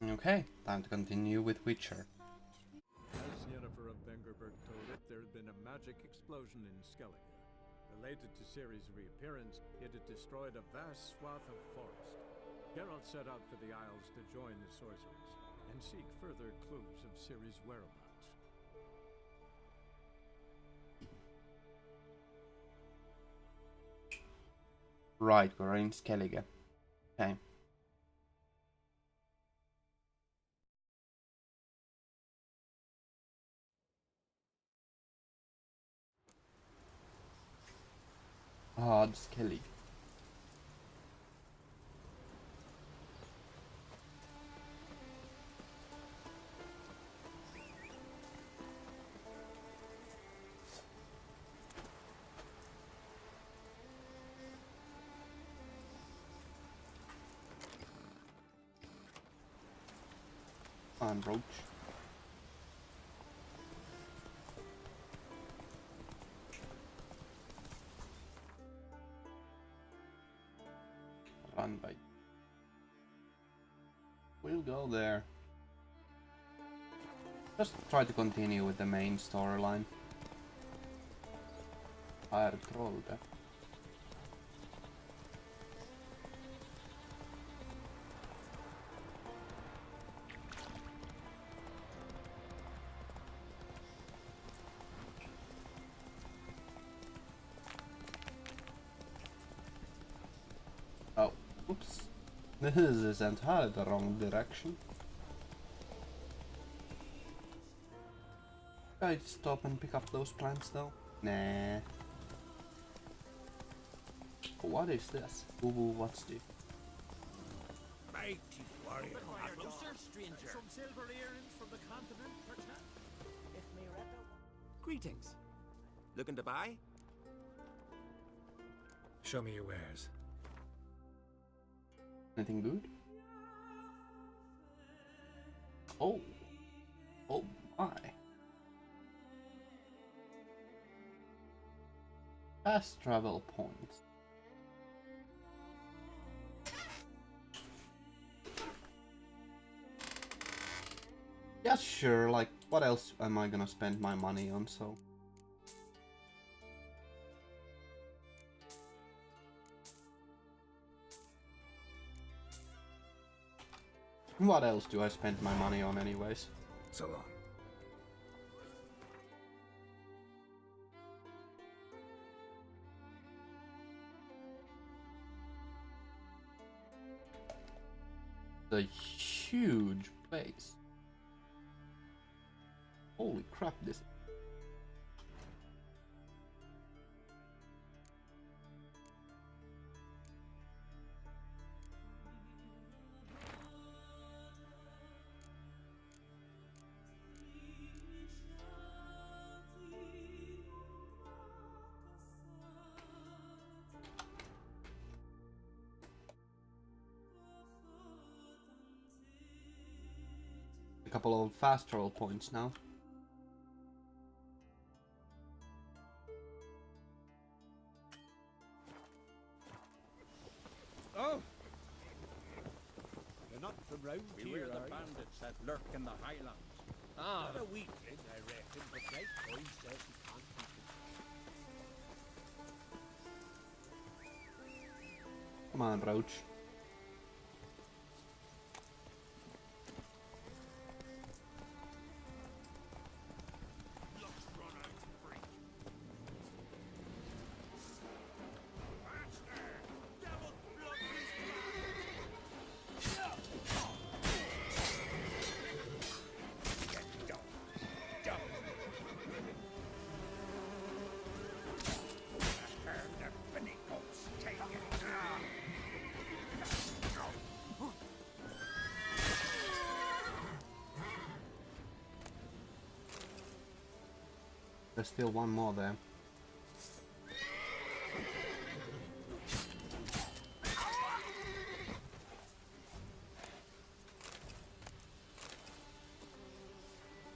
Okay, time to continue with Witcher. As Yennefer of Vengerberg told it, there had been a magic explosion in Skellige. Related to Ciri's reappearance, it had destroyed a vast swath of forest. Geralt set out for the Isles to join the sorcerers and seek further clues of Ciri's whereabouts. Right, we're in Skellige. Okay. Hard Skellige. On Roach. Run by. We'll go there. Just try to continue with the main storyline. Fire Trollde. Oh, oops. This is entirely the wrong direction. I'd stop and pick up those plants though. Nah. What is this? Ooh, what's this? Mighty warrior. No, sir, stranger. Some silver earrings from the continent, perchance? If me reto. Greetings. Looking to buy? Show me your wares. Anything good? Oh. Oh my. Fast travel points. Yeah, sure, like, what else am I gonna spend my money on, so... What else do I spend my money on anyways? So long. The huge place. Holy crap, this... A couple of fast travel points now. Oh! You're not from round Beware here, the are you? bandits that lurk in the highlands. Not a weakling, I reckon, but right boy says he can't beat him. Come on, Roach. There's still one more there.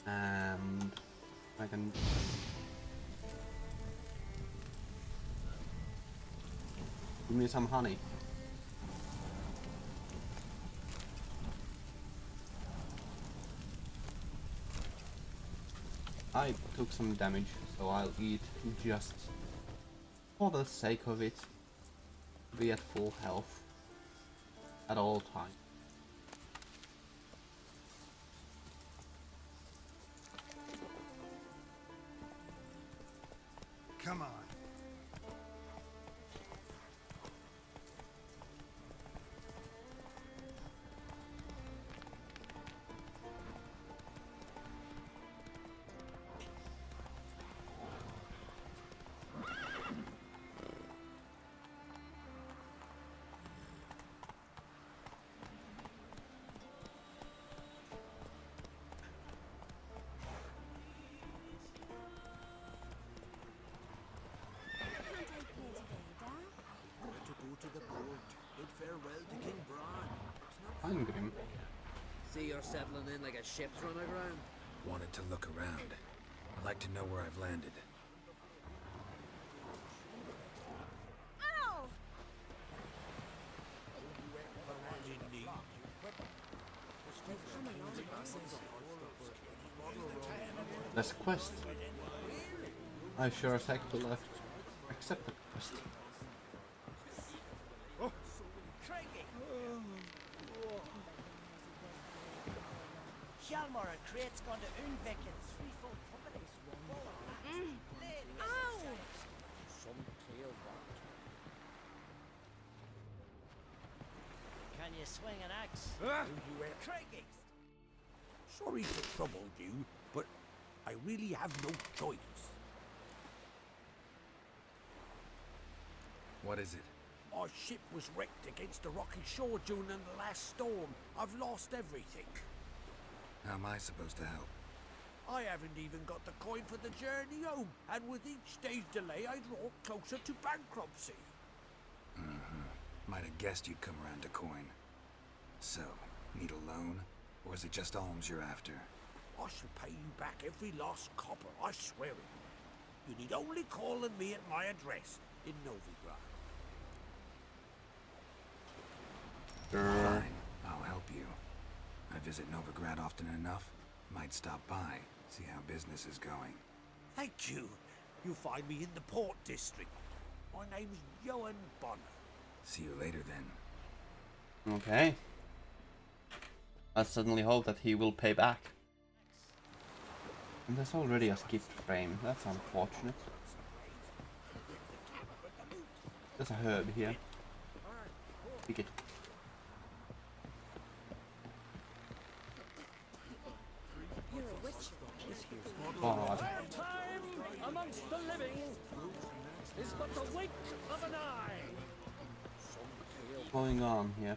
And I can... Give me some honey. I took some damage, so I'll eat just for the sake of it. Be at full health at all times. Come on. To go to the port. Bid farewell to King Bran. I'm grim. See you're settling in like a ship's run aground. Wanted to look around. I'd like to know where I've landed. Ow! This quest. I sure as heck will have accept the quest. Hjalmar and Krait's gone to Unvik in threefold companies. Ow! Can you swing an axe? Craigie! Sorry to trouble you, but I really have no choice. What is it? Our ship was wrecked against a rocky shore during the last storm. I've lost everything. How am I supposed to help? I haven't even got the coin for the journey home, and with each day's delay, I draw closer to bankruptcy. Might have guessed you'd come around to coin. So, need a loan? Or is it just alms you're after? I shall pay you back every last copper, I swear it. You need only call on me at my address in Novigrad. Fine, I'll help you. I visit Novigrad often enough. Might stop by, see how business is going. Thank you. You'll find me in the Port District. My name's Johan Bonner. See you later then. Okay. I suddenly hope that he will pay back. And there's already a skipped frame. That's unfortunate. There's a herb here. Pick it. You're a witch. God. Time amongst the living is but the wink of an eye. What's going on here?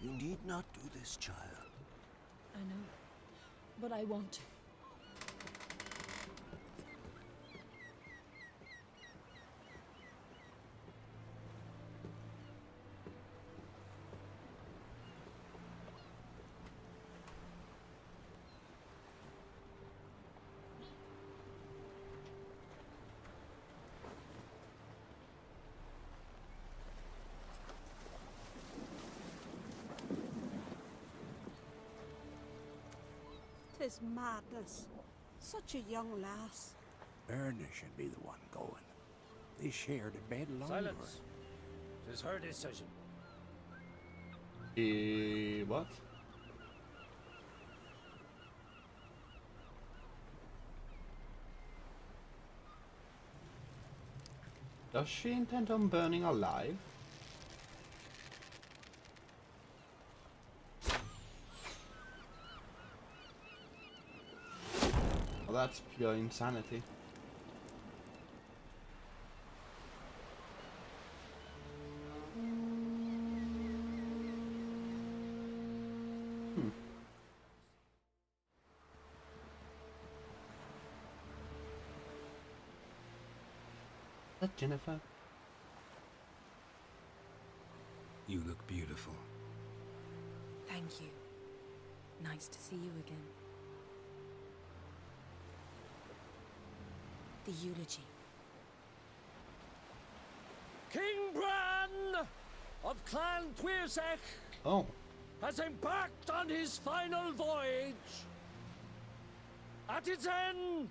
You need not do this, child. I know, but I won't. Tis madness. Such a young lass. Erna should be the one going. They shared a bed longer. Silence. 'Tis her decision. What? Does she intend on burning alive? that's pure insanity. Is that Jennifer? You look beautiful. Thank you. Nice to see you again. The eulogy. King Bran of Clan Tuirsech Oh. has embarked on his final voyage. At its end,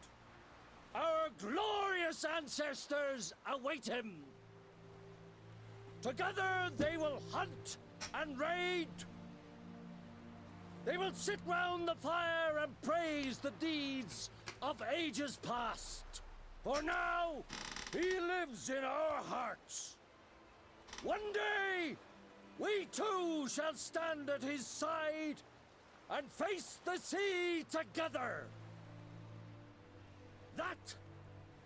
our glorious ancestors await him. Together they will hunt and raid. They will sit round the fire and praise the deeds of ages past. For now, he lives in our hearts. One day, we too shall stand at his side and face the sea together. That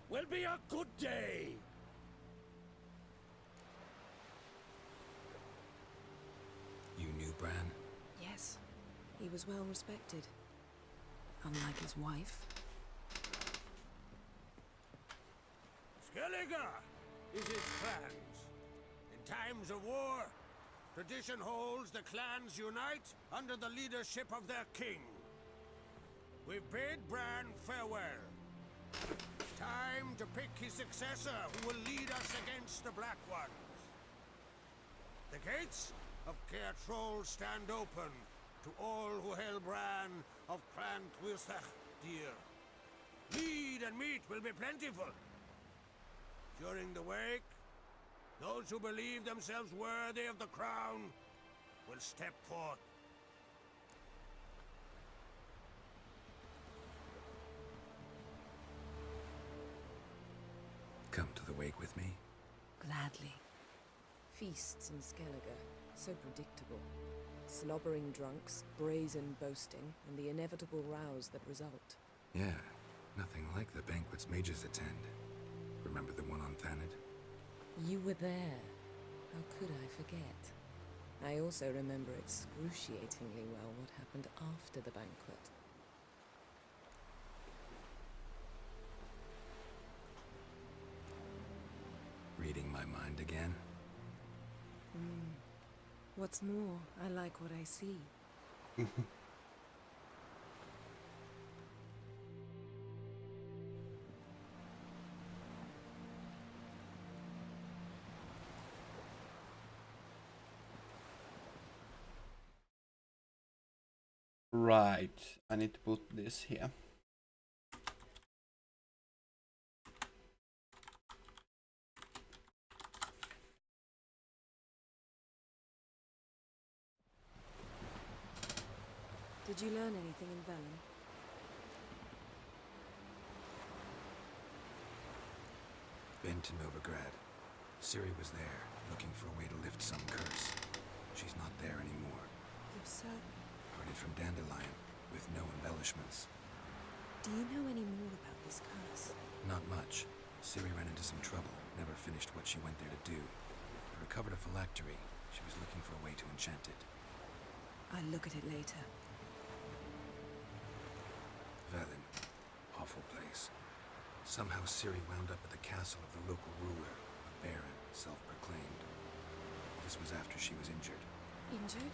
will be a good day. You knew Bran? Yes, he was well respected. Unlike his wife. Skellige is his clans. In times of war, tradition holds the clans unite under the leadership of their king. We bid Bran farewell. Time to pick his successor who will lead us against the Black Ones. The gates of Caer Troll stand open to all who hail Bran of Clan Tuirsech dear. Mead and meat will be plentiful. During the wake, those who believe themselves worthy of the crown will step forth. Come to the wake with me? Gladly. Feasts in Skellige, so predictable. Slobbering drunks, brazen boasting, and the inevitable rows that result. Yeah, nothing like the banquets mages attend. Remember the one on Thanedd? You were there. How could I forget? I also remember excruciatingly well what happened after the banquet. Reading my mind again? What's more, I like what I see. Right, I need to put this here. Did you learn anything in Velen? Been to Novigrad. Ciri was there, looking for a way to lift some curse. She's not there anymore. You're certain? Heard it from Dandelion, with no embellishments. Do you know any more about this curse? Not much. Ciri ran into some trouble, never finished what she went there to do. I recovered a phylactery. She was looking for a way to enchant it. I'll look at it later. Velen. Awful place. Somehow Ciri wound up at the castle of the local ruler, a baron, self-proclaimed. This was after she was injured. Injured?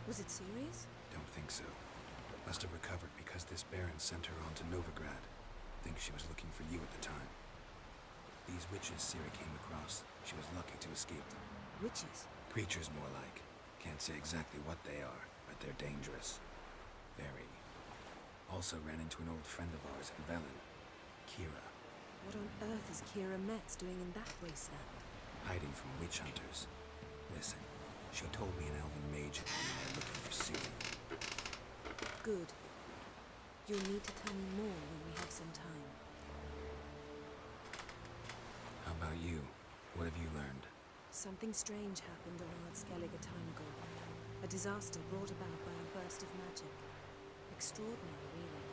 Was it serious? Don't think so. Must have recovered because this baron sent her on to Novigrad. Think she was looking for you at the time. These witches Ciri came across, she was lucky to escape them. Witches? Creatures more like. Can't say exactly what they are, but they're dangerous. Very. Also ran into an old friend of ours in Velen, Kira. What on earth is Kira Metz doing in that wasteland? Hiding from witch hunters. Listen, she told me an elven mage had been there looking for Ciri. Good. You'll need to tell me more when we have some time. How about you? What have you learned? Something strange happened on Ard Skellige a time ago. A disaster brought about by a burst of magic. Extraordinary, really.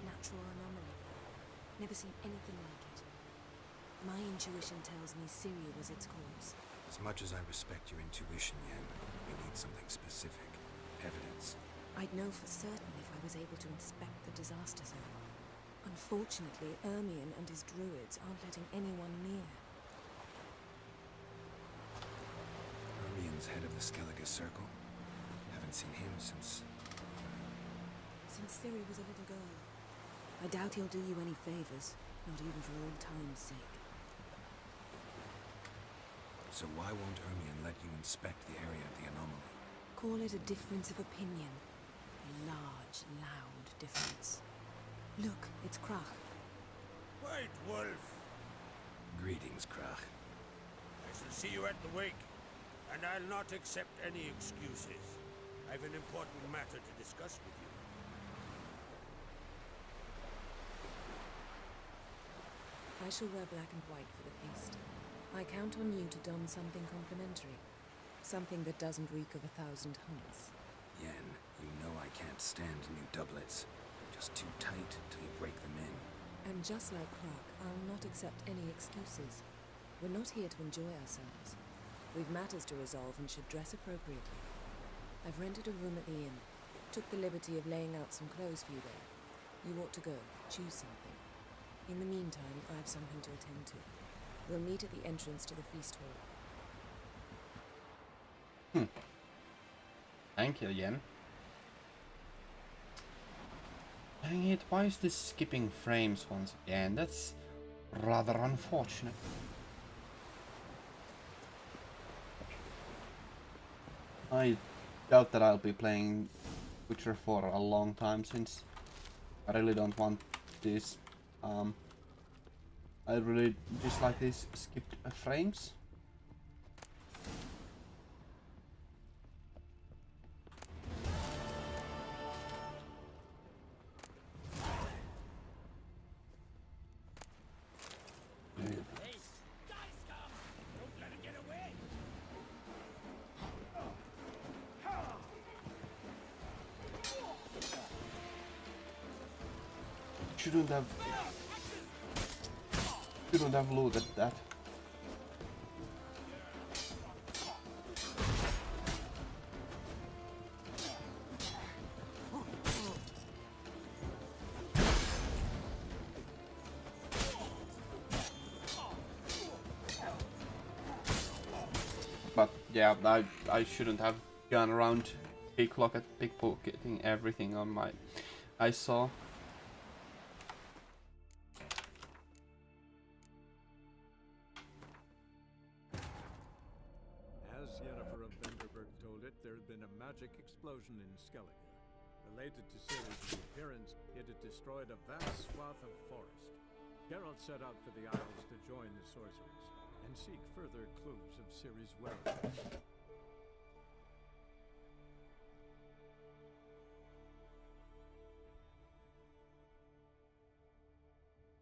Natural anomaly. Never seen anything like it. My intuition tells me Ciri was its cause. As much as I respect your intuition, Yen, we need something specific. Evidence. I'd know for certain if I was able to inspect the disaster zone. Unfortunately, Ermion and his druids aren't letting anyone near. Ermion's head of the Skellige Circle? Haven't seen him since... Since Ciri was a little girl. I doubt he'll do you any favors, not even for old time's sake. So why won't Ermion let you inspect the area of the anomaly? Call it a difference of opinion. A large, loud difference. Look, it's Krach. White Wolf! Greetings, Krach. I shall see you at the wake, and I'll not accept any excuses. I've an important matter to discuss with you. I shall wear black and white for the feast. I count on you to don something complimentary. Something that doesn't reek of 1,000 hunts. Yen, you know I can't stand new doublets. Just too tight till you break them in. And just like Krach, I'll not accept any excuses. We're not here to enjoy ourselves. We've matters to resolve and should dress appropriately. I've rented a room at the inn. Took the liberty of laying out some clothes for you there. You ought to go. Choose something. In the meantime, I have something to attend to. We'll meet at the entrance to the feast hall. Thank you, Yen. Dang it, why is this skipping frames once again? That's rather unfortunate. I doubt that I'll be playing Witcher 4 a long time, since I really don't want this. I really dislike these skipped frames. Shouldn't have looted that. But yeah, I shouldn't have gone around pickpocketing everything on my I saw. As Yennefer of Vengerberg told it, there had been a magic explosion in Skellige. Related to Ciri's reappearance, it had destroyed a vast swath of forest. Geralt set out for the Isles to join the sorcerers and seek further clues of Ciri's whereabouts.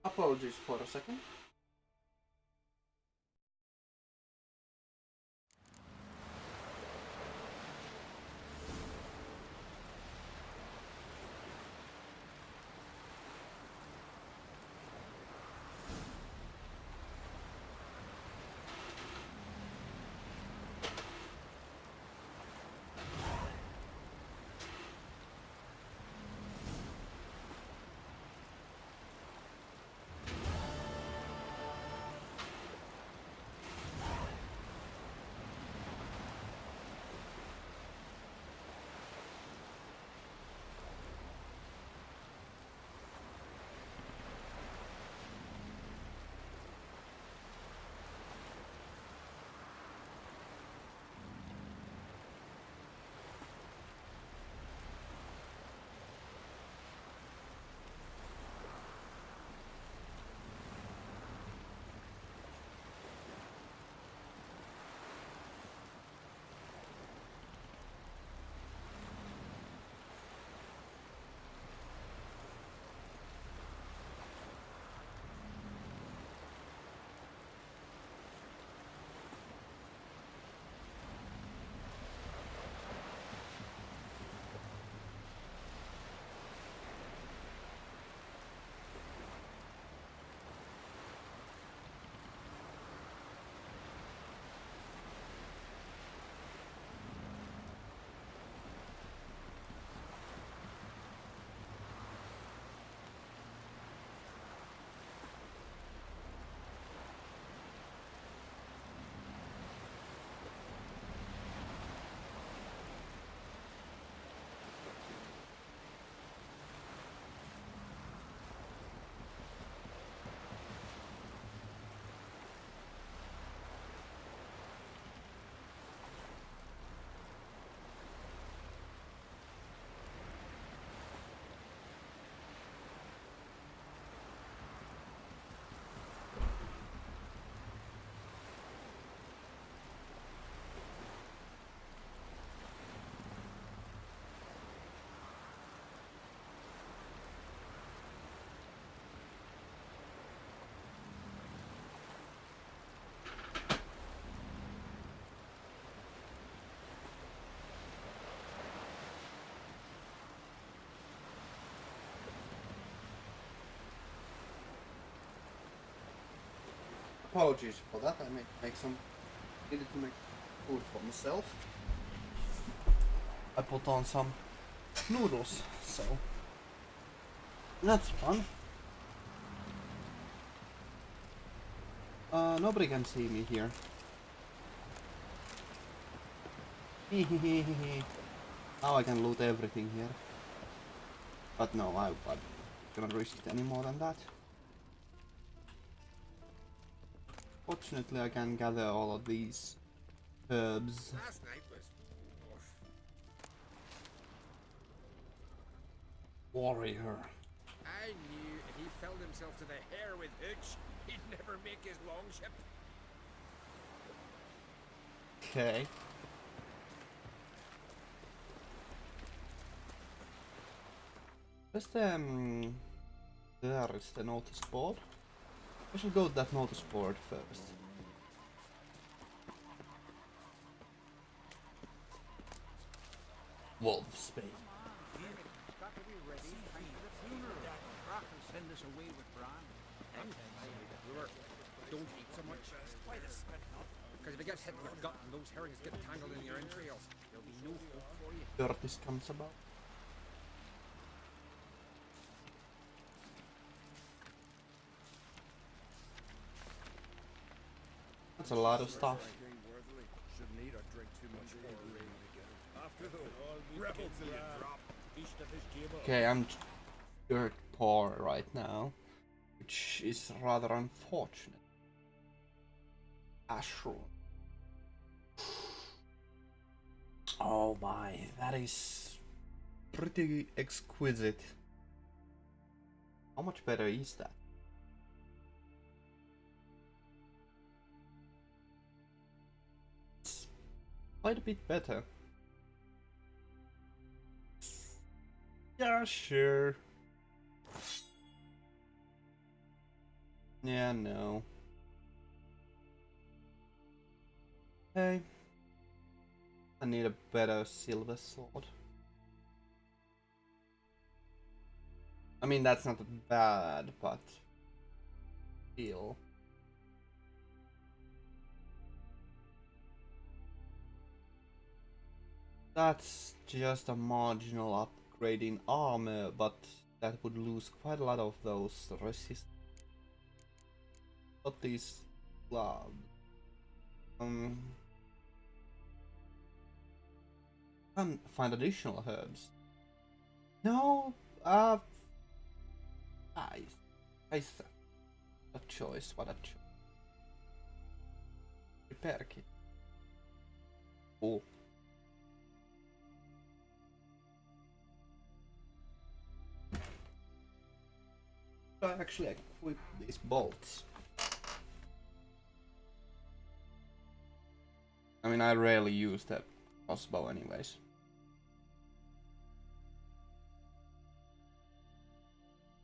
Apologies for a second. Apologies for that. I needed to make food for myself. I put on some noodles, so that's fun. Nobody can see me here. Now I can loot everything here. But no, I'm not gonna risk it any more than that. Fortunately, I can gather all of these herbs. Last night was Warrior. I knew if he filled himself to the hair with hooch, he'd never make his longship. Okay. Where's the there is the notice board. I should go to that notice board first. Wolfsbane. Send us away with Bran. Don't eat so much. Why the spit not? Because if it gets hit in your gut and those herrings get tangled in your entrails, there'll be no hope for you. Curtis comes about. That's a lot of stuff. Shouldn't eat or drink too much after the rebels drop east of his jibber. Okay, I'm dirt poor right now, which is rather unfortunate. Ashron. Oh my, that is pretty exquisite. How much better is that? It's quite a bit better. Yeah, sure. Yeah, no. Hey. I need a better silver sword. I mean, that's not bad, but still. That's just a marginal upgrade in armor, but that would lose quite a lot of those resist. What these gloves? Can find additional herbs. No, nice. A choice. What a choice. Repair kit. Oh. I actually equip these bolts. I mean, I rarely use that crossbow anyways.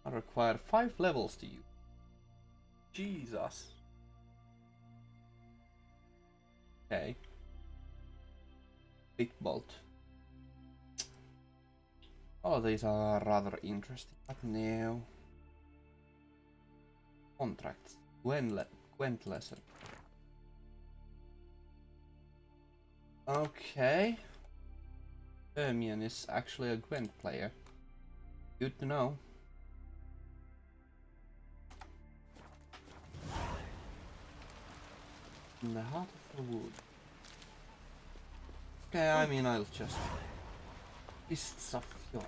I require 5 levels to use. Jesus. Okay. Big bolt. Oh, these are rather interesting, but no. Contracts. Gwent lesson. Okay. Ermion is actually a Gwent player. Good to know. In the heart of the wood. Okay, I mean, I'll just... Fists of Fury.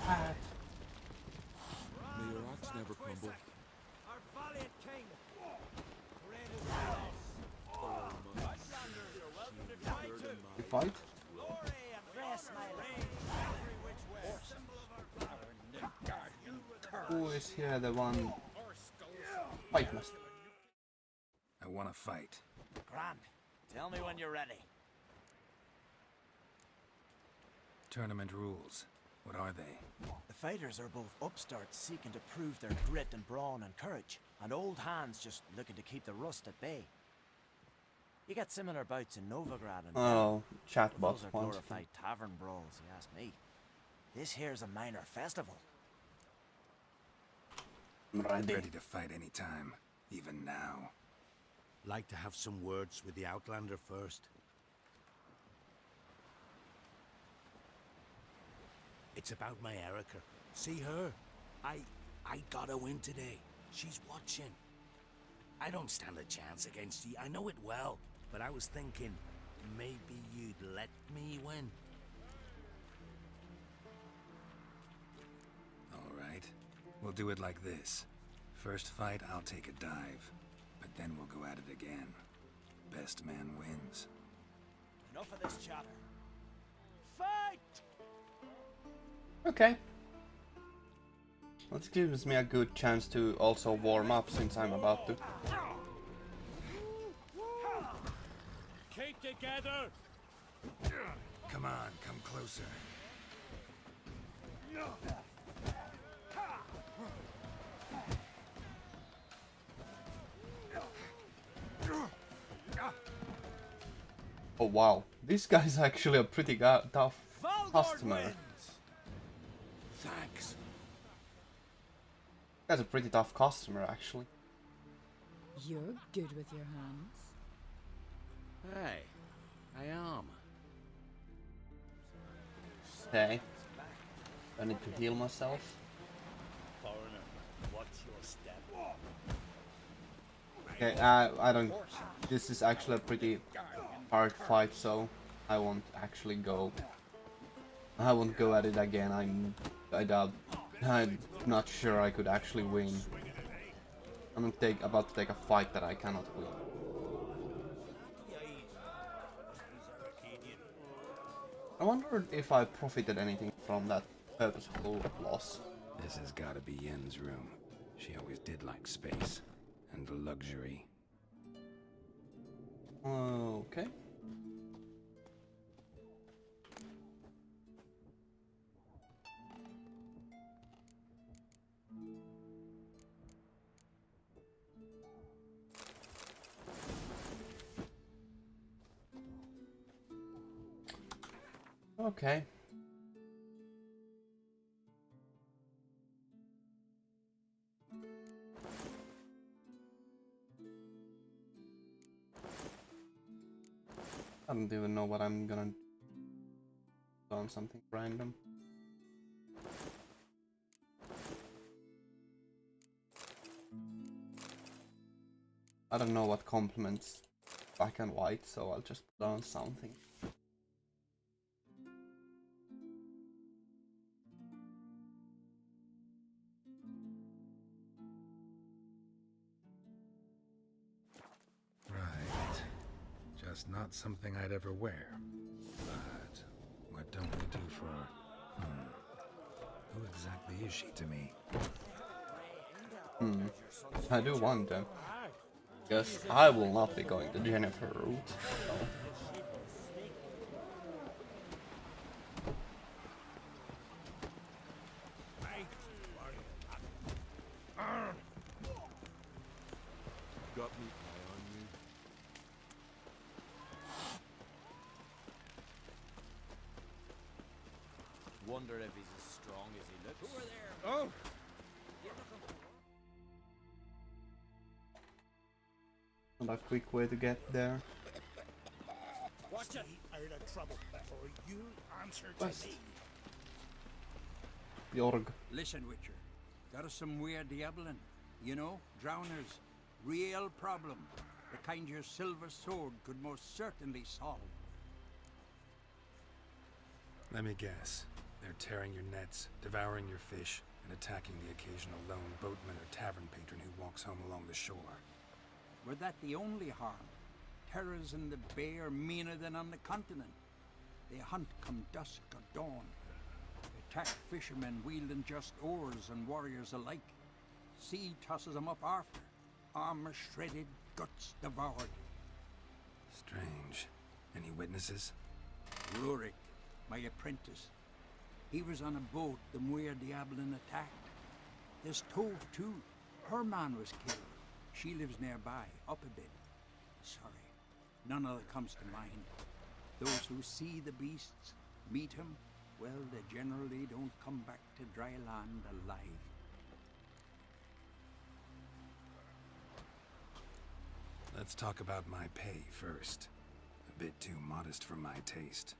What? May your axe never crumble. Our valiant king. We fight? Glory and rest, my reign. Every which way. Who is here the one... Fight master. I want to fight. Grant, tell me when you're ready. Tournament rules. What are they? The fighters are both upstarts seeking to prove their grit and brawn and courage, and old hands just looking to keep the rust at bay. You get similar bouts in Novigrad and Oh, chatbot those are wants glorified tavern brawls, you ask me. This here's a minor festival. I'm ready to fight any time, even now. Like to have some words with the Outlander first. It's about my Erica. See her? I got a win today. She's watching. I don't stand a chance against you. I know it well. But I was thinking, maybe you'd let me win. All right. We'll do it like this. First fight, I'll take a dive. But then we'll go at it again. Best man wins. Enough of this chatter. Fight! Okay. That gives me a good chance to also warm up since I'm about to. Keep together! Come on, come closer. Oh wow, this guy's actually a pretty tough customer. Thanks. That's a pretty tough customer, actually. You're good with your hands. Hey, I am. Okay. I need to heal myself. Foreigner, what's your step? Okay, I don't. This is actually a pretty hard fight, so I won't actually go. I won't go at it again. I'm not sure I could actually win. I'm about to take a fight that I cannot win. I wondered if I profited anything from that purposeful loss. This has gotta be Yen's room. She always did like space. And luxury. Okay. Okay. I don't even know what I'm gonna do on something random. I don't know what complements black and white, so I'll just put on something. Right. Just not something I'd ever wear. But what don't we do for... Who exactly is she to me? I do wonder. Because I will not be going the Jennifer route. So. Got me eye on you. Wonder if he's as strong as he looks. Over there. Oh! Not a quick way to get there. Watch it! Out of trouble, or you answer West. to me. Jorg. Listen, Witcher. Got us some weird diabling. You know, drowners. Real problem. The kind your silver sword could most certainly solve. Let me guess. They're tearing your nets, devouring your fish, and attacking the occasional lone boatman or tavern patron who walks home along the shore. Were that the only harm? Terrors in the bay are meaner than on the continent. They hunt come dusk or dawn. Attack fishermen wielding just oars and warriors alike. Sea tosses them up after. Armor shredded, guts devoured. Strange. Any witnesses? Rurik, my apprentice. He was on a boat the Muir Diablin attacked. There's Tove too. Her man was killed. She lives nearby, up a bit. Sorry, none other comes to mind. Those who see the beasts, meet him, well, they generally don't come back to dry land alive. Let's talk about my pay first. A bit too modest for my taste.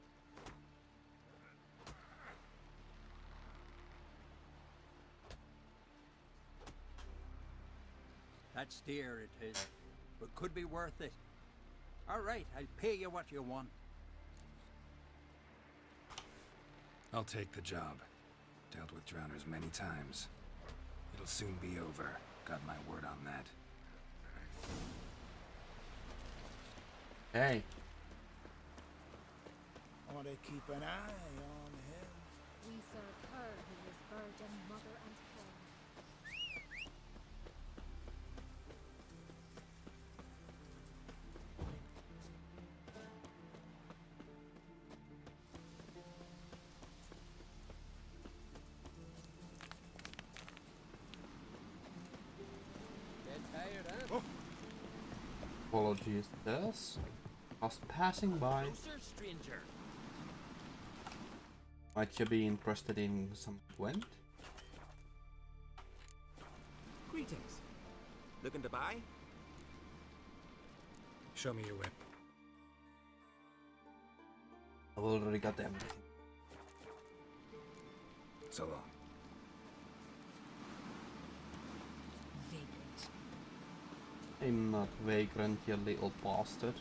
That's dear, it is, but could be worth it. All right, I'll pay you what you want. I'll take the job. Dealt with drowners many times. It'll soon be over. Got my word on that. Hey. I want to keep an eye on him. We serve her who is virgin, mother, and queen. Get tired, huh? Apologies to this. Just passing by. Closer, stranger. Might you be interested in some Gwent? Greetings. Looking to buy? Show me your whip. I've already got everything. So long. Vagrant. I'm not vagrant, you little bastard.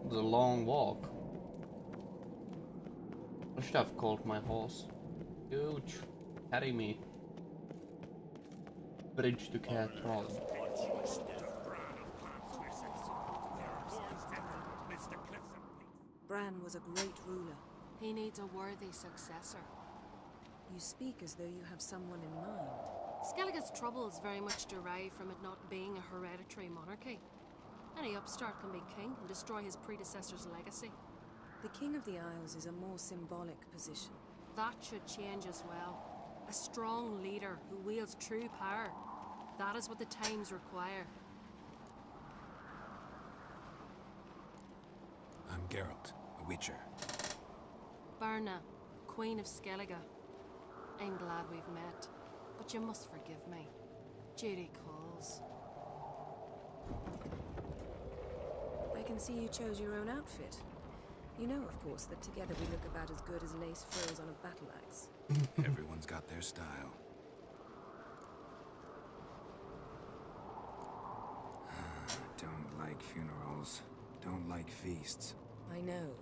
It was a long walk. I should have called my horse. Huge. Carry me. Bridge to Catron. Bran was a great ruler. He needs a worthy successor. You speak as though you have someone in mind. Skellige's troubles very much derive from it not being a hereditary monarchy. Any upstart can be king and destroy his predecessor's legacy. The King of the Isles is a more symbolic position. That should change as well. A strong leader who wields true power. That is what the times require. I'm Geralt, a Witcher. Birna, Queen of Skellige. I'm glad we've met, but you must forgive me. Duty calls. I can see you chose your own outfit. You know, of course, that together we look about as good as lace frills on a battle axe. Everyone's got their style. Don't like funerals. Don't like feasts. I know.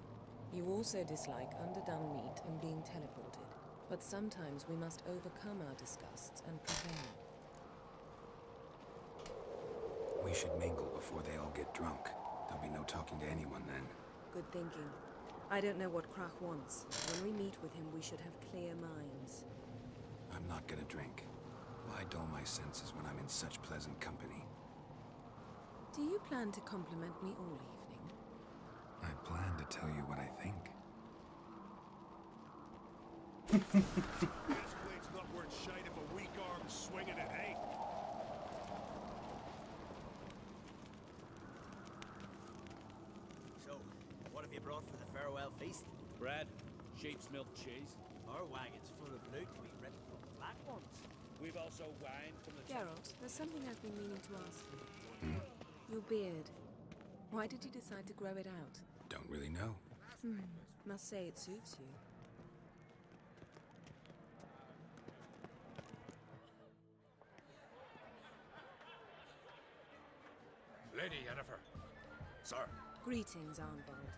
You also dislike underdone meat and being teleported. But sometimes we must overcome our disgusts and prevail. We should mingle before they all get drunk. There'll be no talking to anyone then. Good thinking. I don't know what Krach wants. When we meet with him, we should have clear minds. I'm not gonna drink. Why dull my senses when I'm in such pleasant company? Do you plan to compliment me all evening? I plan to tell you what I think. This blade's not worth shite if a weak arm's swinging it, eh? So, what have you brought for the farewell feast? Bread, sheep's milk cheese. Our wagon's full of loot we ripped from the Black Ones. We've also wine from the... Geralt, there's something I've been meaning to ask you. Your beard. Why did you decide to grow it out? Don't really know. Must say it suits you. Lady Yennefer. Sir. Greetings, Arnvald.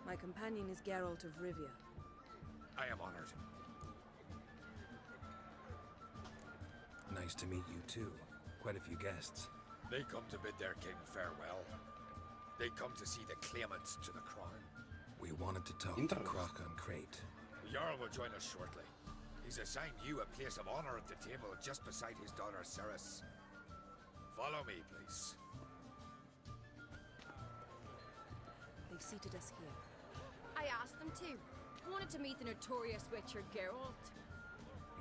My companion is Geralt of Rivia. I am honored. Nice to meet you too. Quite a few guests. They come to bid their king farewell. They come to see the claimants to the crown. We wanted to talk to Krach and Crate. The Jarl will join us shortly. He's assigned you a place of honor at the table just beside his daughter Cerys. Follow me, please. They've seated us here. I asked them to. wanted to meet the notorious Witcher Geralt.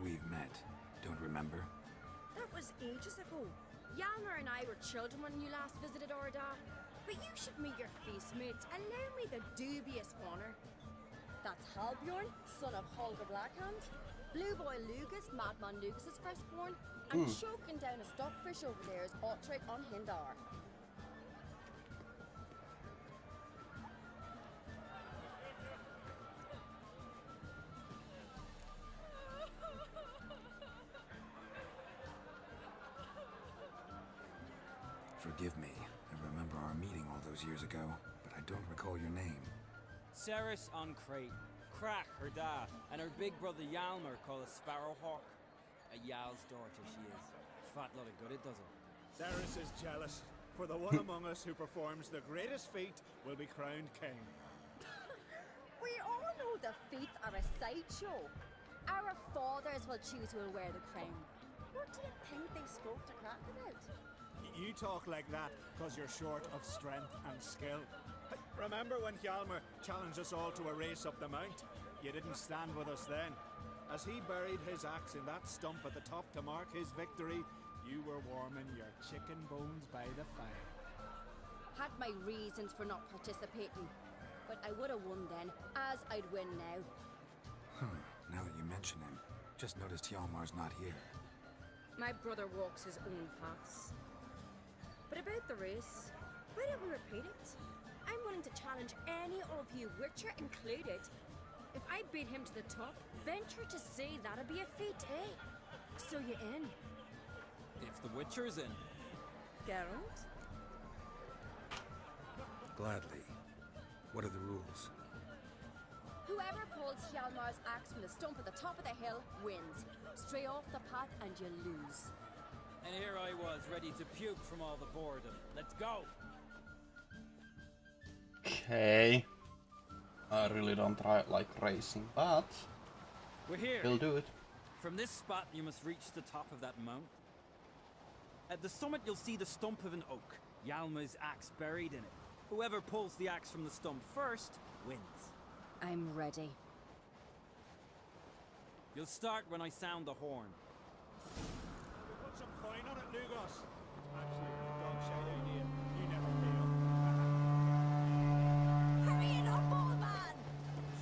We've met. Don't remember? That was ages ago. Yalmer and I were children when you last visited Ordar. But you should meet your feast mates. Allow me the dubious honor. That's Halbjorn, son of Holger Blackhand. Blue Boy Lugas, Madman Lugas' firstborn. And choking down a stockfish over there is Otric on Hindar. Forgive me. I remember our meeting all those years ago, but I don't recall your name. Ceres on Crate, Crack her da, and her big brother Yalmer called a Sparrowhawk. A Yal's daughter she is. Fat lot of good it does her. Ceres is jealous, for the one among us who performs the greatest feat will be crowned king. We all know the feats are a sideshow. Our fathers will choose who will wear the crown. What do you think they spoke to Crack about? You talk like that because you're short of strength and skill. Remember when Hjalmar challenged us all to a race up the mount? You didn't stand with us then. As he buried his axe in that stump at the top to mark his victory, you were warming your chicken bones by the fire. Had my reasons for not participating, but I would have won then, as I'd win now. Now that you mention him, just noticed Hjalmar's not here. My brother walks his own paths. But about the race, why don't we repeat it? I'm willing to challenge any of you, Witcher included. If I beat him to the top, venture to say that'd be a feat, eh? So you in? If the Witcher's in. Geralt? Gladly. What are the rules? Whoever pulls Hjalmar's axe from the stump at the top of the hill wins. Stray off the path and you lose. And here I was, ready to puke from all the boredom. Let's go! Okay. I really don't like racing, but We're here. we'll do it. From this spot, you must reach the top of that mount. At the summit, you'll see the stump of an oak. Yalma's axe buried in it. Whoever pulls the axe from the stump first wins. I'm ready. You'll start when I sound the horn. Put some coin on it, Lugos. Actually, dog shite idea. You never fail. Hurry it up, old man!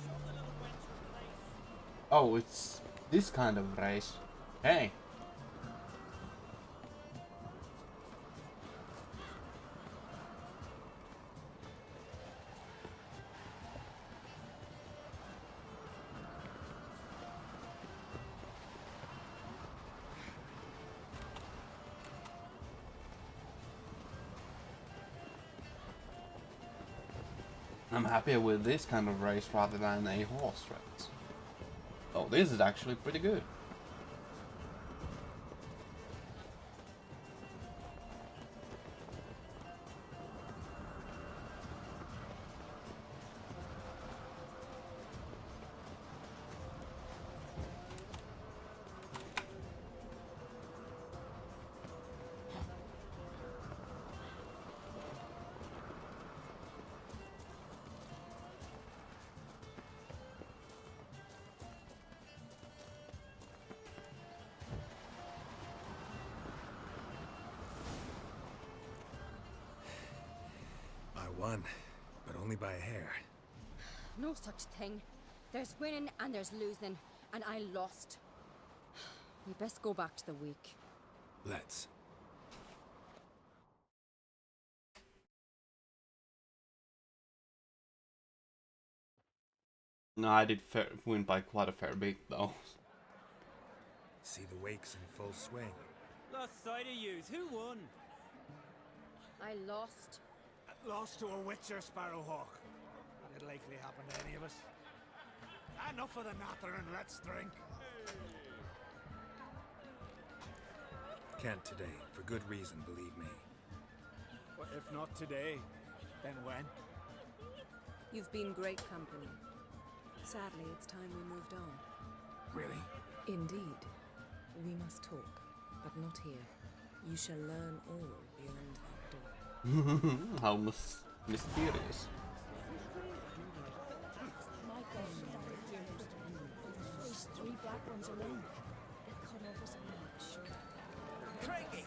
Show the little wench her place. Oh, it's this kind of race. Hey. I'm happier with this kind of race rather than a horse race. Oh, this is actually pretty good. Won, but only by a hair. No such thing. There's winning and there's losing, and I lost. We best go back to the week. Let's. No, I did win by quite a fair bit though. See the wakes in full swing. Lost sight of yous. Who won? I lost. Lost to a Witcher, Sparrowhawk. That'd likely happen to any of us. Enough of the nattering, let's drink. Can't today, for good reason, believe me. Well, if not today, then when? You've been great company. Sadly, it's time we moved on. Really? Indeed. We must talk, but not here. You shall learn all beyond that door. How mysterious. ones alone. Get cut off or something like shit. Craigie!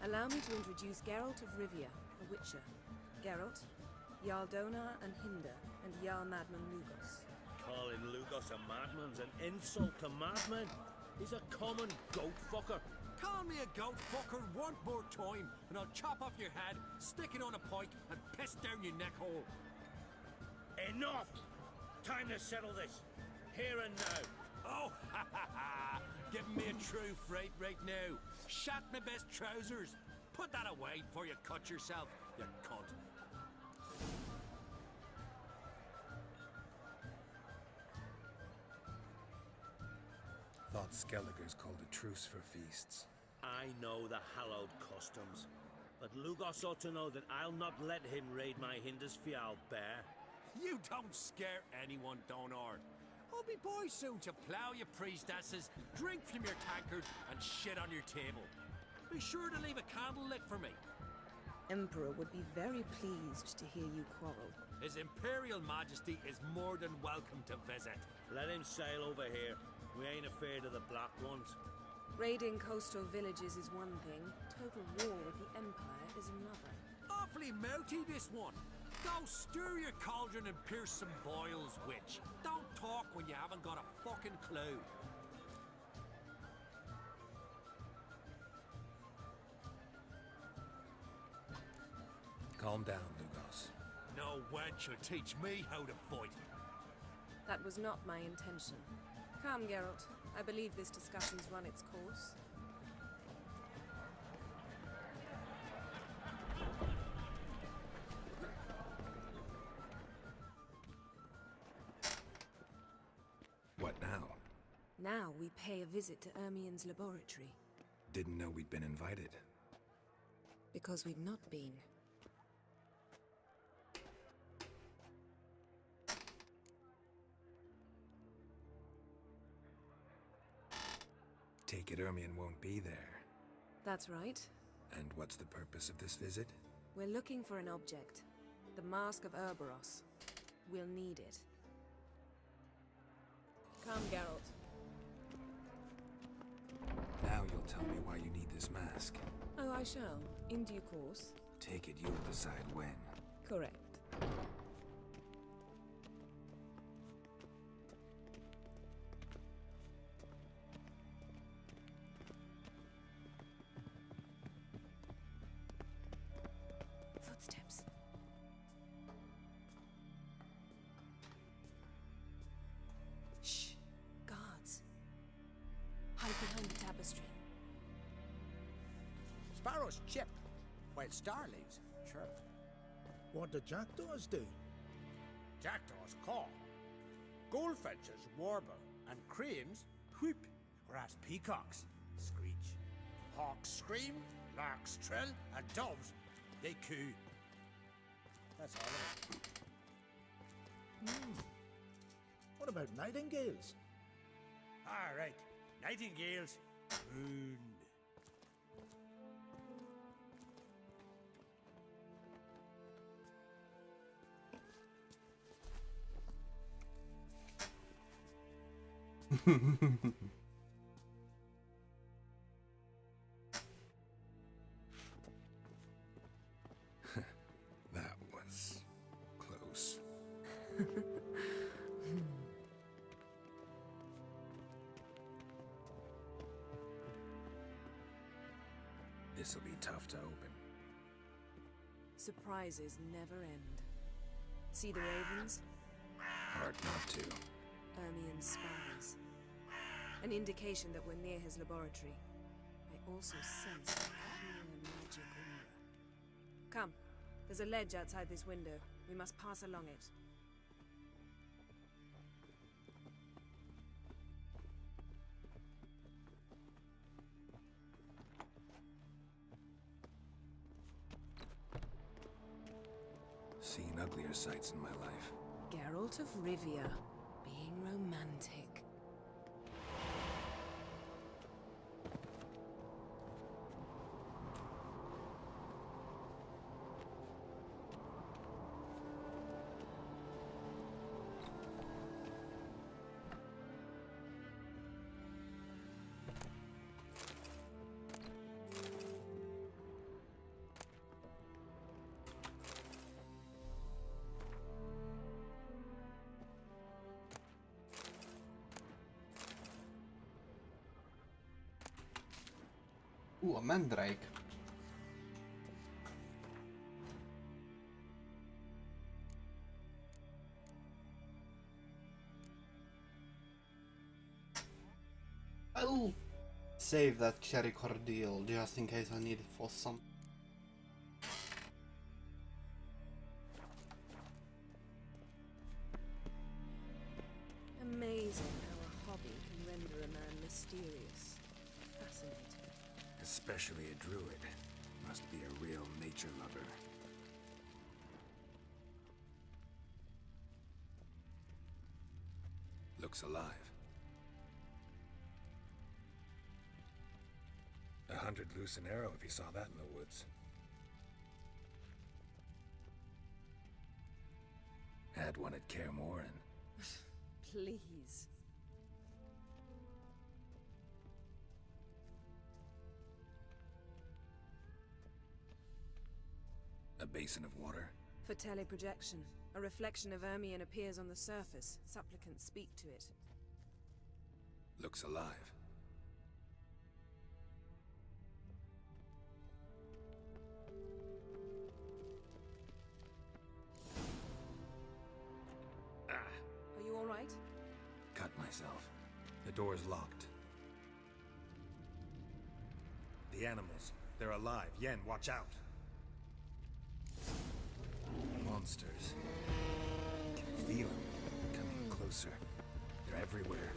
Allow me to introduce Geralt of Rivia, a Witcher. Geralt, Jarl Donar and Hinder, and Jarl Madman Lugos. Calling Lugos a madman's an insult to madmen. He's a common goat fucker. Call me a goat fucker one more time, and I'll chop off your head, stick it on a pike, and piss down your neck hole. Enough! Time to settle this. Here and now. Oh, ha ha ha! Giving me a true fright right now. Shat my best trousers. Put that away before you cut yourself, you cunt. Thought Skellige's called a truce for feasts. I know the hallowed customs, but Lugos ought to know that I'll not let him raid my Hindisfial bear. You don't scare anyone, Donar. I'll be boy soon to plough your priestesses, drink from your tankard, and shit on your table. Be sure to leave a candle lit for me. Emperor would be very pleased to hear you quarrel. His Imperial Majesty is more than welcome to visit. Let him sail over here. We ain't afraid of the Black Ones. Raiding coastal villages is one thing, total war with the Empire is another. Awfully mouthy, this one. Go stir your cauldron and pierce some boils, witch. Don't talk when you haven't got a fucking clue. Calm down, Lugos. No wench will teach me how to fight. That was not my intention. Come, Geralt. I believe this discussion's run its course. What now? Now we pay a visit to Ermien's laboratory. Didn't know we'd been invited. Because we've not been. Take it Ermien won't be there. That's right. And what's the purpose of this visit? We're looking for an object. The Mask of Urboros. We'll need it. Come, Geralt. Now you'll tell me why you need this mask. Oh, I shall. In due course. Take it you'll decide when. Correct. Footsteps. Shh. Guards. Hide behind the tapestry. Sparrow's chipped, while Starling's chirped. What do jackdaws do? Jackdaws caw. Goldfinches warble, and cranes whoop, whereas peacocks screech. Hawks scream, larks trill, and doves, they coo. That's all of it. What about nightingales? All right, nightingales, croon. That was close. This'll be tough to open. Surprises never end. See the ravens? Hard not to. Ermien's spies. An indication that we're near his laboratory. I also sense a clear magic aura. Come. There's a ledge outside this window. We must pass along it. Seen uglier sights in my life. Geralt of Rivia. Being romantic. Ooh, a mandrake. I'll save that cherry cordial just in case I need it for some. Amazing how a hobby can render a man mysterious. Fascinating. Especially a druid. Must be a real nature lover. Looks alive. 100 loose an arrow if you saw that in the woods. Had one at Kaer Morhen. Please. A basin of water. For teleprojection, a reflection of Ermion appears on the surface. Supplicants speak to it. Looks alive. Are you all right? Cut myself. The door's locked. The animals. They're alive. Yen, watch out. Monsters. I can feel them. Coming closer. They're everywhere.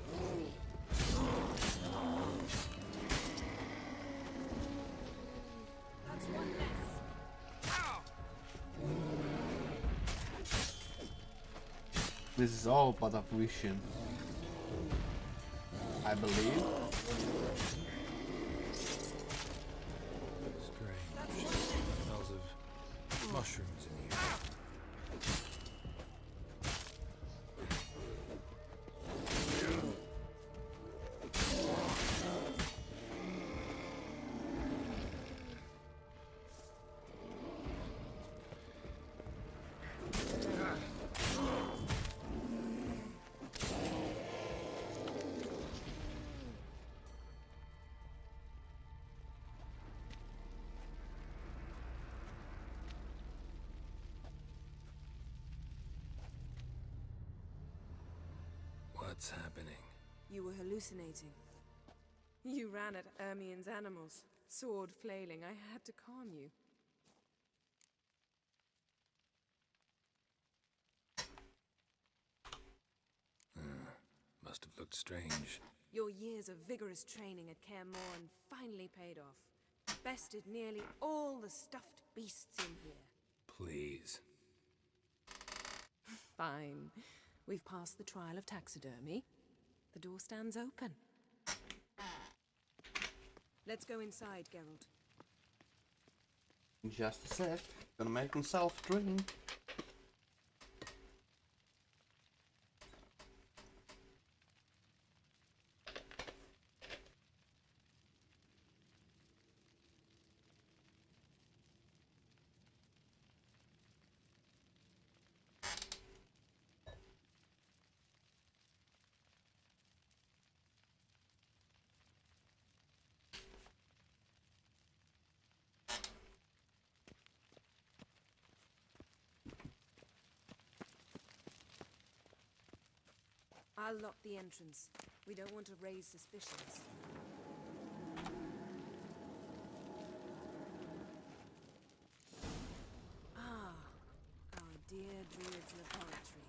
That's one less. Ow! This is all but a vision, I believe. Strange. Smells of mushrooms in here. What's happening? You were hallucinating. You ran at Ermion's animals, sword flailing. I had to calm you. Must have looked strange. Your years of vigorous training at Kaer Morhen finally paid off. Bested nearly all the stuffed beasts in here. Please. Fine. We've passed the trial of taxidermy. The door stands open. Let's go inside, Geralt. Just a sec. Gonna make himself drink. I'll lock the entrance. We don't want to raise suspicions. Ah, our dear Druid's laboratory.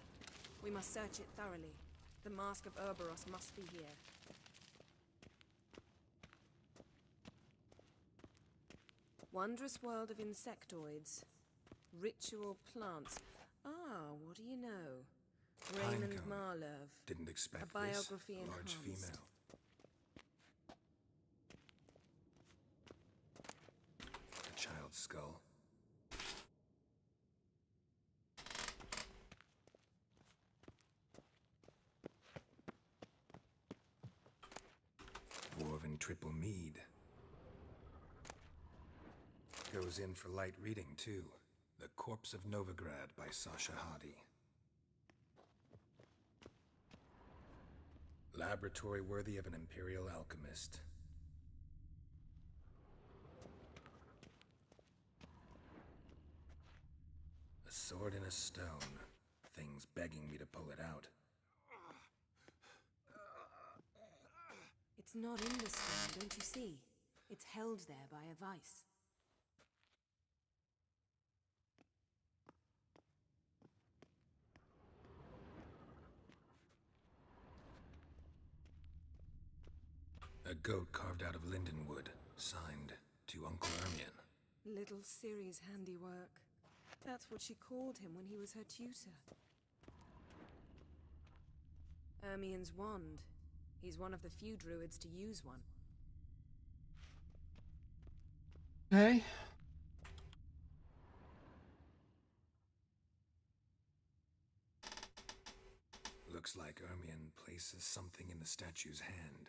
We must search it thoroughly. The Mask of Ouroboros must be here. Wondrous world of insectoids. Ritual plants. Ah, what do you know? Raymond Pinecone. Marlev. Didn't expect A biography this. Large enhanced. female. A child's skull. Dwarven triple mead. Goes in for light reading, too. The Corpse of Novigrad by Sasha Hadi. Laboratory worthy of an imperial alchemist. Sword in a stone. Thing's begging me to pull it out. It's not in the stone, don't you see? It's held there by a vice. A goat carved out of lindenwood, signed to Uncle Ermion. Little Ciri's handiwork. That's what she called him when he was her tutor. Ermion's wand. He's one of the few druids to use one. Okay. Looks like Ermion places something in the statue's hand.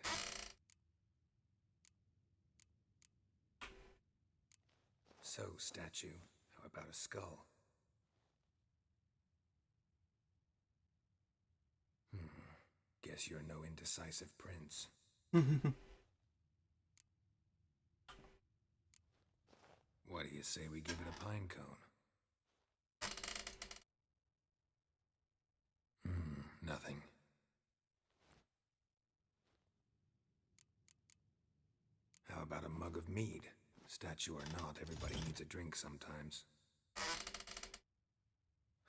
So, statue, how about a skull? Guess you're no indecisive prince. What do you say we give it a pine cone? Nothing. How about a mug of mead? Statue or not, everybody needs a drink sometimes.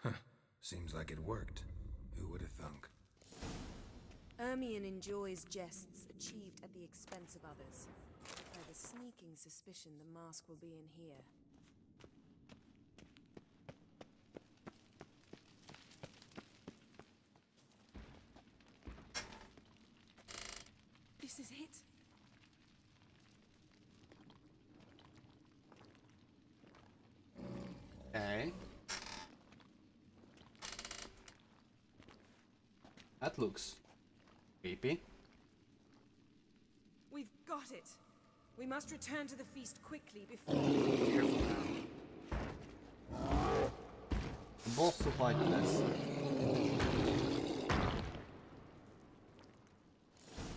Huh. Seems like it worked. Who would have thunk? Ermion enjoys jests achieved at the expense of others. I have a sneaking suspicion the mask will be in here. This is it. Okay. That looks creepy. We've got it. We must return to the feast quickly before... Careful now. The boss look like this.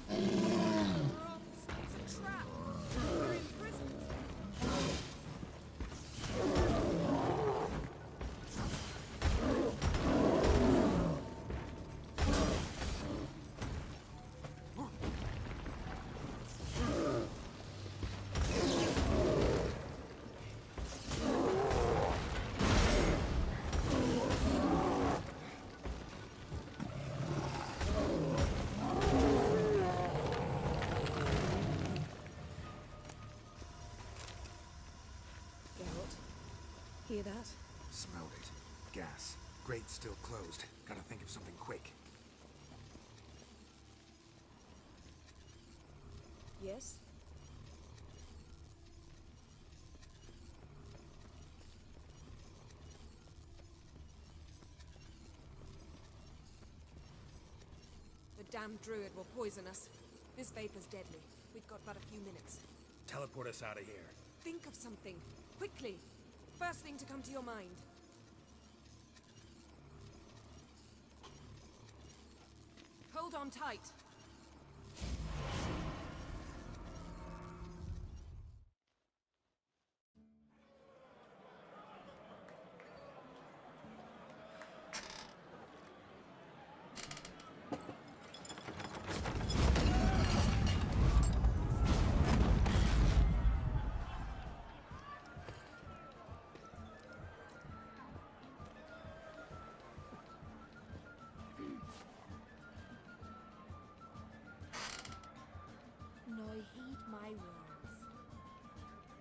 It's a trap. We're in prison. Hear that? Smelled it. Gas. Grate's still closed. Gotta think of something quick. Yes? The damned druid will poison us. This vapor's deadly. We've got but a few minutes. Teleport us out of here. Think of something. Quickly. First thing to come to your mind. Hold on tight.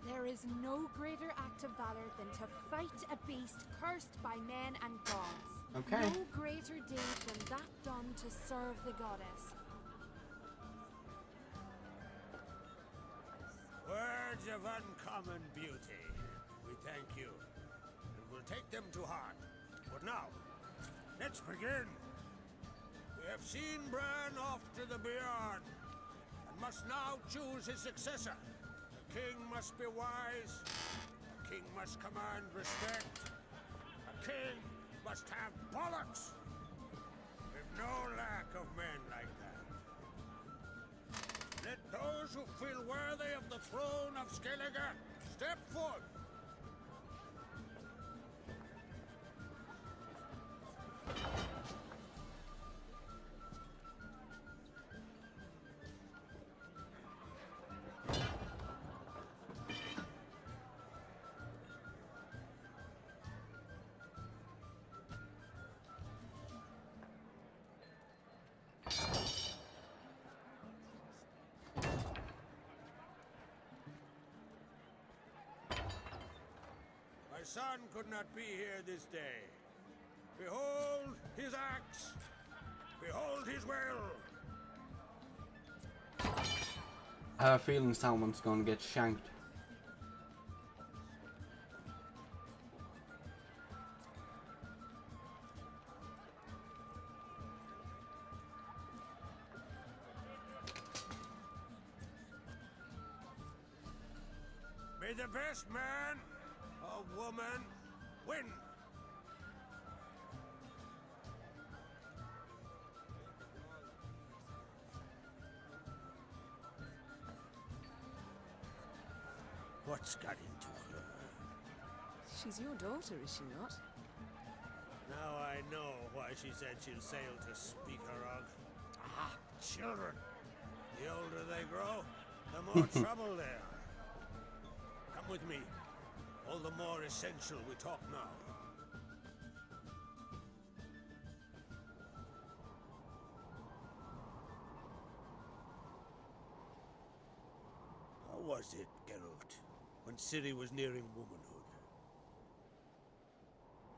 There is no greater act of valor than to fight a beast cursed by men and gods. Okay. No greater deed than that done to serve the goddess. Words of uncommon beauty. We thank you, and we'll take them to heart. But now, let's begin. We have seen Bran off to the Beyond, and must now choose his successor. A king must be wise. A king must command respect. A king must have bollocks. We've no lack of men like that. Let those who feel worthy of the throne of Skellige step forth. son could not be here this day. Behold his axe! Behold his will! I have a feeling someone's gonna get shanked. May the best man or woman win! What's got into her? She's your daughter, is she not? Now I know why she said she'll sail to speak her of. Ah, children. The older they grow, the more trouble they are. Come with me. All the more essential we talk now. How was it, Geralt, when Ciri was nearing womanhood?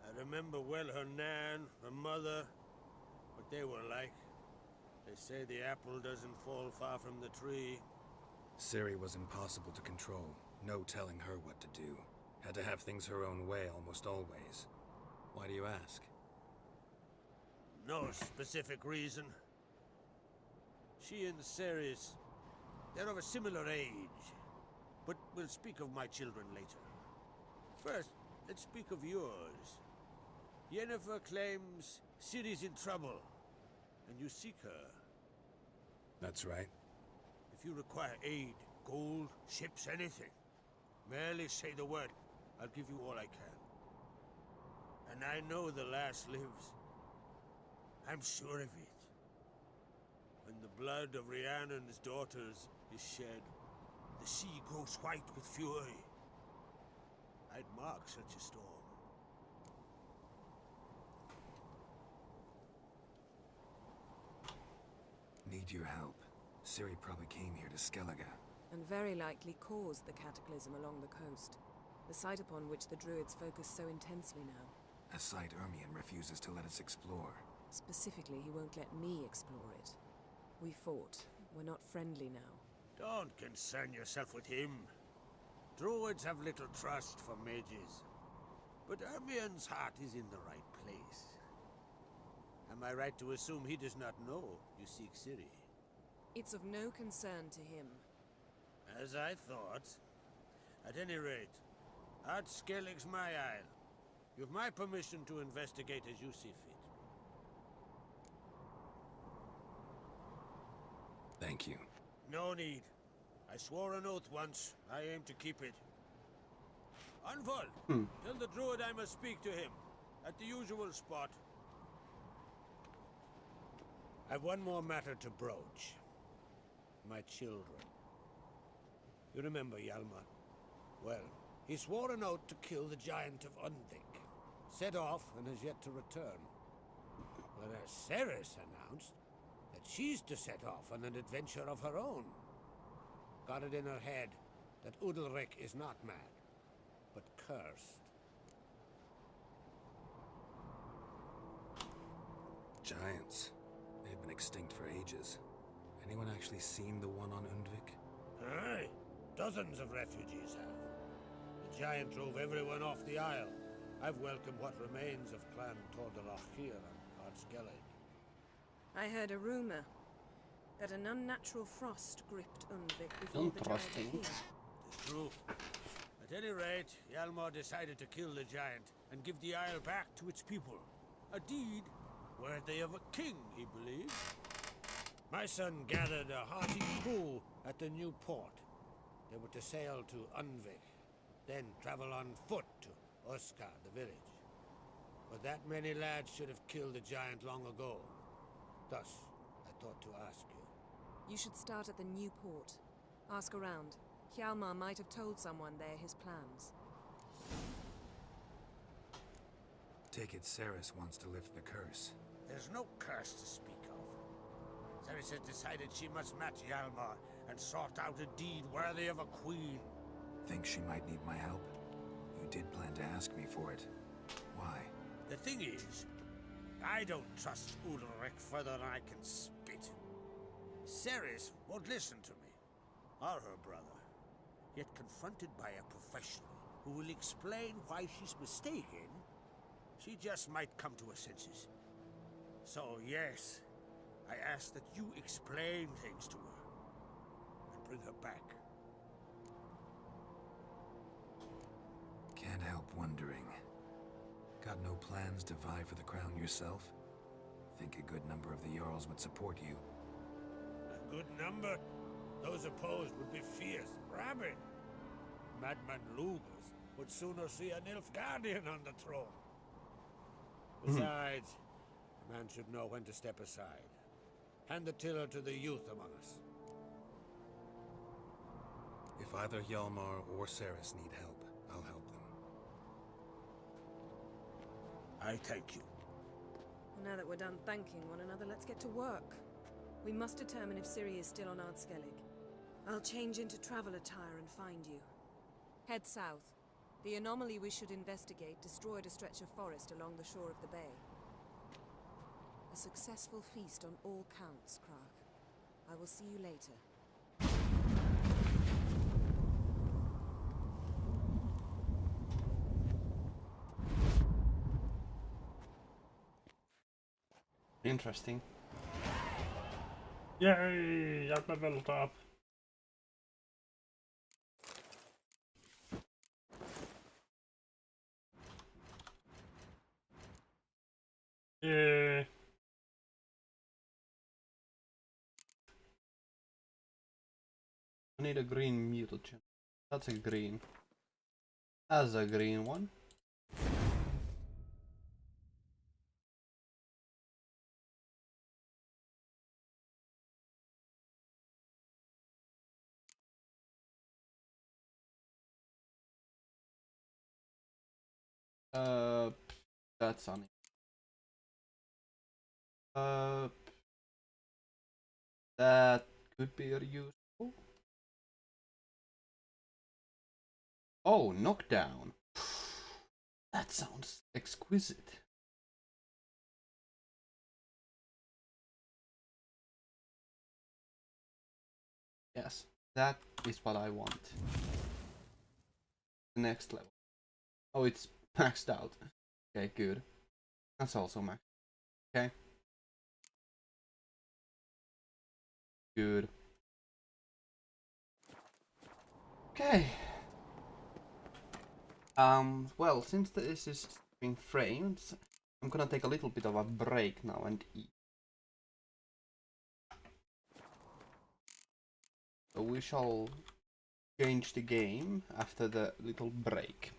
I remember well her nan, her mother, what they were like. They say the apple doesn't fall far from the tree. Ciri was impossible to control. No telling her what to do. Had to have things her own way almost always. Why do you ask? No specific reason. She and Ceres, they're of a similar age. But we'll speak of my children later. First, let's speak of yours. Yennefer claims Ciri's in trouble, and you seek her. That's right. If you require aid, gold, ships, anything, merely say the word. I'll give you all I can. And I know the lass lives. I'm sure of it. When the blood of Rhiannon's daughters is shed, the sea grows white with fury. I'd mark such a storm. Need your help. Ciri probably came here to Skellige. And very likely caused the cataclysm along the coast. The site upon which the Druids focus so intensely now. A site Ermion refuses to let us explore. Specifically, he won't let me explore it. We fought. We're not friendly now. Don't concern yourself with him. Druids have little trust for mages. But Ermion's heart is in the right place. Am I right to assume he does not know you seek Ciri? It's of no concern to him. As I thought. At any rate, Art Skellig's my isle. You've my permission to investigate as you see fit. Thank you. No need. I swore an oath once. I aim to keep it. Unfold! Tell the druid I must speak to him. At the usual spot. I've one more matter to broach. My children. You remember Hjalmar? Well, he swore an oath to kill the giant of Undvik. Set off and has yet to return. Whereas Ceres announced that she's to set off on an adventure of her own. Got it in her head that Udalric is not mad, but cursed. Giants. They've been extinct for ages. Anyone actually seen the one on Undvik? Aye. Dozens of refugees have. The giant drove everyone off the isle. I've welcomed what remains of Clan Tordarach here on Ard Skellig. I heard a rumor that an unnatural frost gripped Undvik before the giant appeared. It's true. At any rate, Hjalmar decided to kill the giant and give the isle back to its people. A deed worthy of a king, he believed. My son gathered a hearty crew at the new port. They were to sail to Undvik, then travel on foot to Uskar, the village. But that many lads should have killed the giant long ago. Thus, I thought to ask you. You should start at the new port. Ask around. Hjalmar might have told someone there his plans. Take it Ceres wants to lift the curse. There's no curse to speak of. Ceres has decided she must match Hjalmar and sort out a deed worthy of a queen. Think she might need my help? You did plan to ask me for it. Why? The thing is, I don't trust Ulrich further than I can spit. Ceres won't listen to me, or her brother. Yet confronted by a professional who will explain why she's mistaken, she just might come to her senses. So yes, I ask that you explain things to her and bring her back. Can't help wondering. Got no plans to vie for the crown yourself? Think a good number of the Jarls would support you. A good number? Those opposed would be fierce, rabid. Madman Lugus would sooner see an Nilfgaardian on the throne. Besides, a man should know when to step aside. Hand the tiller to the youth among us. If either Hjalmar or Ceres need help, I'll help them. I thank you. Well, now that we're done thanking one another, let's get to work. We must determine if Ciri is still on Ardskellig. I'll change into travel attire and find you. Head south. The anomaly we should investigate destroyed a stretch of forest along the shore of the bay. A successful feast on all counts, Krark. I will see you later. Interesting. Yay! I've leveled up. Yeah. I need a green mutagen. That's a green. As a green one. That's on it. That could be useful. Oh, knockdown. That sounds exquisite. Yes, that is what I want. The next level. Oh, it's maxed out. Okay, good. That's also maxed. Okay. Good. Okay. Well, since this is being framed, I'm gonna take a little bit of a break now and eat. So we shall change the game after the little break.